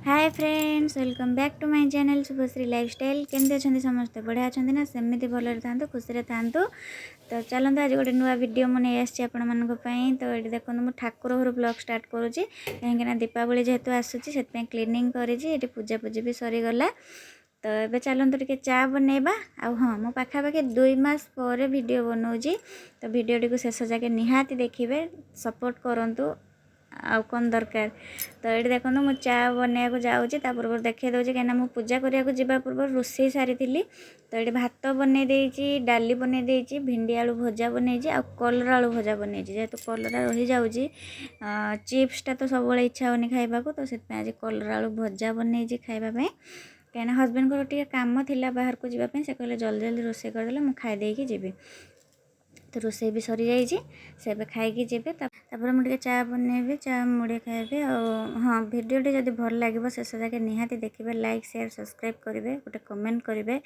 Hi friends, welcome back to my channel Shubhashree lifestyle. केमती अच्छा समस्ते बढ़िया अच्छा ना सेमती भलରେ था खुशी था। तो चलते आज गोटे नुआ वीडियो मुझे आसपाई। तो ये देखो मुझे ठाकुर घर ब्लॉग स्टार्ट करुँची कहीं दीपावली जेहेतु आसूसी से क्लीनिंग करी पूजा पूजी भी सरीगला। तो ये चलते टे चा बनइबा। हाँ मो पाखापाखि 2 मास पर वीडियो बनाऊँगी। तो वीडियो को शेष जाके निहाती देखिए, सपोर्ट करूँ आउ कौन दरकार। तो ये देखो मु चा बनवाक जाऊँगी पूर्व देखी दूसरी कहीं पूजा करने जावा पूर्व रोषे सारी। तो ये भात बनई देती, डाली बनई देती, भिंडी आलू भजा बनई, आ कलर आलू भजा बनई। जेहेतु कलरा रही जाऊँगी चिप्सटा तो सब इच्छा होनी खाइबा को, तो आज कलर आलू भजा बनई खाइबापी। कहीं हजबैंड को टे काम थिला बाहर को जावाई, से कहले जल्दी जल्दी रोषे करदे मुझे खाईदेकी जी। तो रोषे भी सरी जाइए से खाई जी। तापर मुझे चा बनइबी, चा मुड़े खाइबे। हाँ भिडियोटी जब भल लगे शेष जाके निहाती देखिए, लाइक शेयर सब्सक्राइब करेंगे, गोटे कमेंट करेंगे।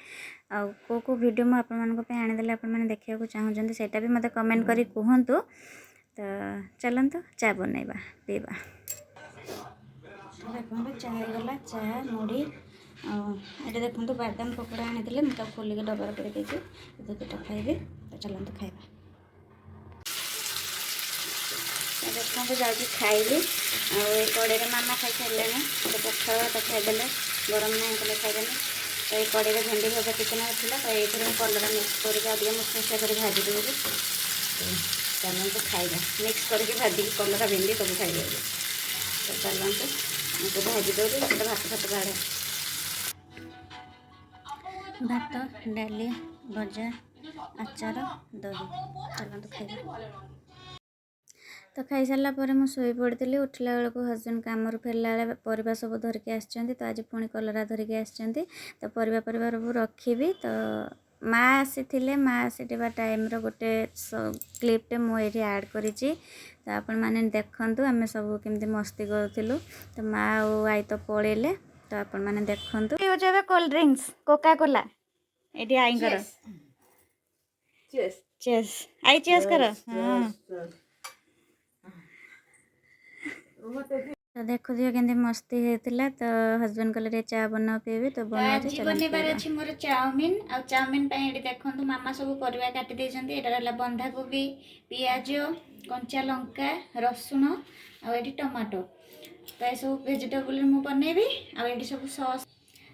आउ वीडियो मुझे आनीदे आपने देखा चाहूँगी से भी मत कमेंट करी कहतु। तो चलतु चा बनइबा पीवा। देखो चा गला चा मुड़ी ये देखो बादाम पकड़ा आनी मुझे खोलिक डबार कर दुटा खाइबी। तो चलतु खाइबा। देखो जाऊँगी खाइबी। कड़े मामा खाई सारे पखाड़ भात खाईदे गरम नहीं कले खाइदे। तो ये कड़े भेंडी भजा चिकेन था, तो ये कलर मिक्स करके मुसमुसिया कर भाजी देवी। चलते खाइबा मिक्स करके भाजी कलर भेंडी सब खाइबे। तो चलते मुझे भाजी दूसरी से भात भात बाढ़े भात डाली भजा आचार दही। चलते खाइबा। तो खाई सारा पर मुई पड़ी उठला बेलू हजबैंड काम फेरला बेले परिवा सब धरिकी आसछन्ती। तो आज पुणी कलरा धरिकी आसछन्ती। तो परिवा परिवार रखी। तो माँ आसी माँ आसवा टाइम गोटे क्लिपटे मुझे ऐड करी। तो आपण मैंने देखु आम सब केमती मस्ती करूँ। तो माँ और आई तो पलैले। तो आपण मैंने देखु कोल्ड ड्रिंक्स कोका कोला ये आई कर चेस आई चेस कर। हाँ तो देखो दियो केंदी मस्ती होता। तो हजबैंड कहले चा बना पीबी। तो बनबार अच्छी मोर चाउमिन आ चाउमिन ये देखो मामा सब परिवा काटी देछन्ती। एटा रहला बंधाकोबी, पियाज, कंचा लंका, रसुण आ ये टमाटो। तो ये सब वेजिटेबल मु बनैबी। आ ये सब सॉस,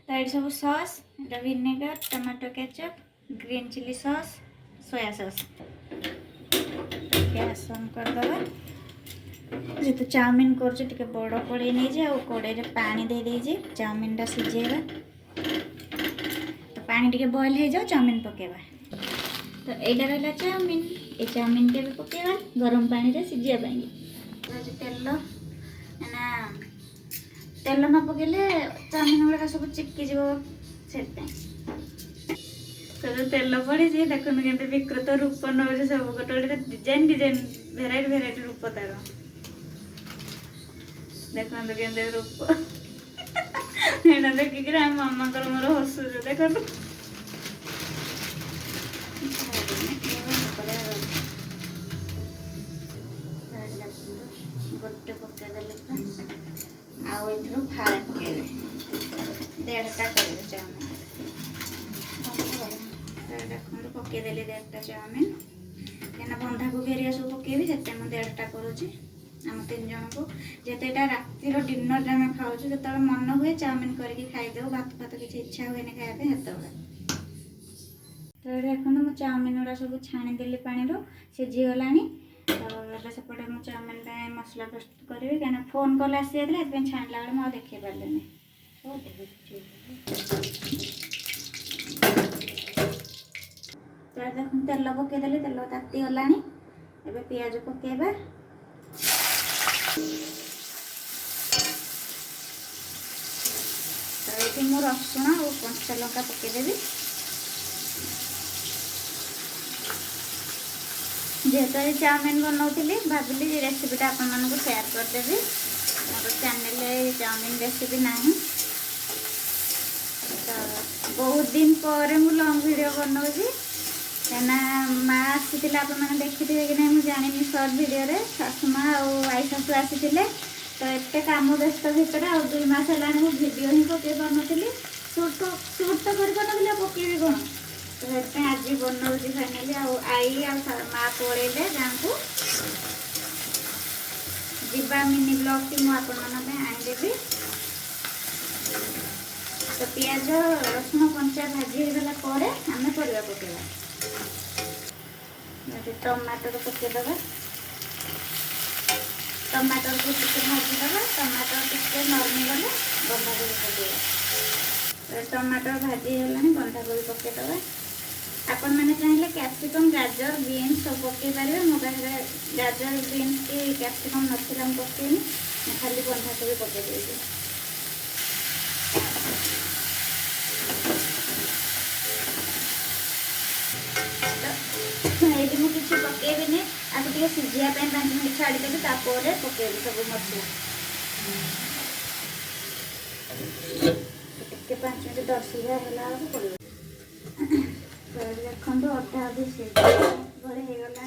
तो ये सब sauce vinegar, tomato ketchup, green chilli sauce, soya sauce. Gas on करदबा। जेहेतु चाउमिन कर बड़ कड़े नहीं कड़े पानी दे दीजिए चाउमिन टा सीझेबा। तो पानी टे बॉयल हो जाओ चाउमिन पकेबा। तो यहाँ रहा चाउमिन, ये चाउमिन टे भी पकेबा गरम पानी रे सीझापी। तेल ना तेल न पकेले चाउमिन गुड़ा सब चिपकी से। तो तेल पड़ी देखो के विकृत रूप नौ सब गोटे गोटे डिजाइन डिजाइन भेराइटी भेराइटी रूप तार देखो के रूप एटा देखिक मामा मोर हसुच देख गोटे पकईदे आउ फाड़े पकड़े 1.5टा कर चाउमिन। देखो पकईदेली 1.5टा चाउमिन क्या बंधाकोबी एरिया सब पकेबी से 1.5टा करुँची आम 3 जन को। जेते यहाँ रातिर डिनर आम खाऊ जो मन हुए चाउमिन करके खाईदेव भात भात किसी इच्छा हुए खायापे हेत। तो ये देखो मु चाउमिन गुड़ा सब छाणीदेली पानी सीझीगला। तो सेपटे मु चाउमिन मसला प्रस्तुत करी कहीं फोन कल आसी जाता छाणला बेले मुझे देखी पारे। तो देखो तेल पकईदेली तेल ताती गला। एबे पियाज पकेबा। तो ये मु रसुण और कंचा लंका पकईदेवी। जेहेतु ये चाउमिन बनाऊली भाविली रेसिपीटा आपको शेयर करदेवी। मोर चैनल चाउमिन रेसिपी ना। तो बहुत दिन पर मु लॉन्ग वीडियो बनाऊँगी कहीं माँ आसी आपने देखी कि नहीं मुझे जानी सर्ट वीडियो शाशुमा और आई शाशु आसी। तो एत काम व्यस्त भितर आ 2 मास है भिडियो ही पकई पार्नी सुट तो कर पकईबी कौन तो से आज बनाऊँगी फाइनाली आई आ माँ पलैले गाँव को जीवा मिनी ब्लॉग टी मुझे आईदेवी तो पियाज रसुण कंचा भाजी होगा आम परिवा पकेवा टमाटर पकईदे टमाटर को टिके भाजीदे टमाटर टिके नरमी गले बंधाकोबी पकईवा टमाटर भाजी है बंधाकोबी पकईदे आपण मैंने चाहिए कैप्सिकम गाजर बीन्स सब पकई पारे मो पाखे गाजर बीन्स की कैप्सिकम नाला पकईनी खाली बंधाकोबी पकई ये मुझे किसी पकईबी आपको टे सीझापी 5 मिनट छाड़देवी तापर पकईबी सब मसला टे 5 मिनट 10 गला पड़े देखो अटा भी घरे होगला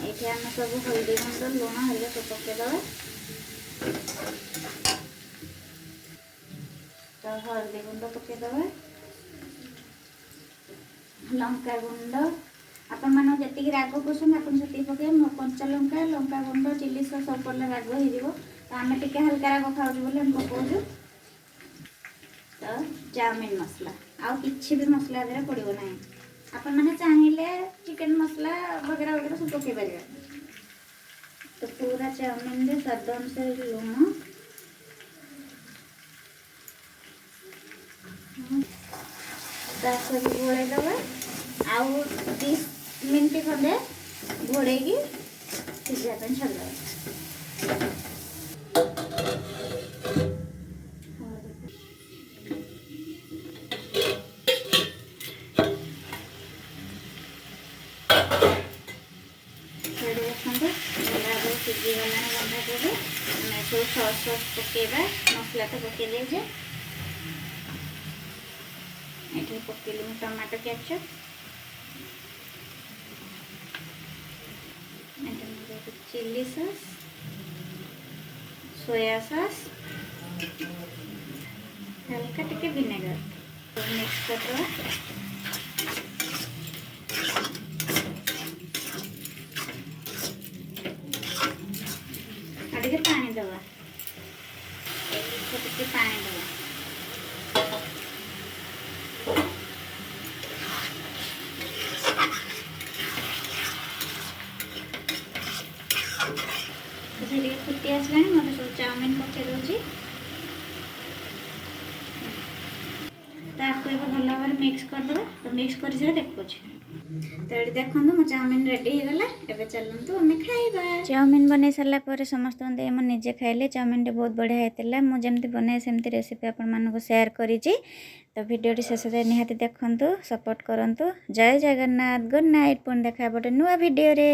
ये आम सब हल्दी गुंड लुण हल्दी सब पकईदे तो हल्दी गुंड पकईदे लंका गुंड आपण मान जी राग पसंद आप पकड़े कंचा लंका लंका गुंड चिली सॉस सब पड़े राग हो तो आम टे हल्का राग खाऊँ बोले पकाऊ तो चाउमिन मसला आउ कि भी मसला दे पड़ो ना आपण मैंने चाहिए चिकन मसला वगैरह वगैरह सब पकई पारे तो पूरा चाउमिन रे स्वाद अनुसार लुण घोड़ेदे आउ 30 मिनट खंडे घोड़े सीझापी छाड़दे सीझीगला बंधाकोबी सब सॉस सॉस पकईबा मसला तो पकई देजे ये पकईली tomato ketchup chilli sauce soya sauce हल्का टिके विनेगर मिक्स कर टे पानी दवा टे पानी दवा फुटी आसला मतलब सब चाउमिन पकई दूसरी आपको भल भाव मिक्स करदे तो मिक्स कर देखो तो ये देखो मो चाउमिन रेडी होगला एबे चलतु आम खाइबा चाउमिन बनै सारा पर समस्त मो निजे खाइले चाउमिन बहुत बढ़िया होता मुझे बनाए सेमती रेसिपी आपण मानक शेयर करी तो वीडियो शेष जाए निहाती देखंतु सपोर्ट करंतु जय जगन्नाथ गुड नाइट पुणी देखा गोटे नुआ वीडियो रे।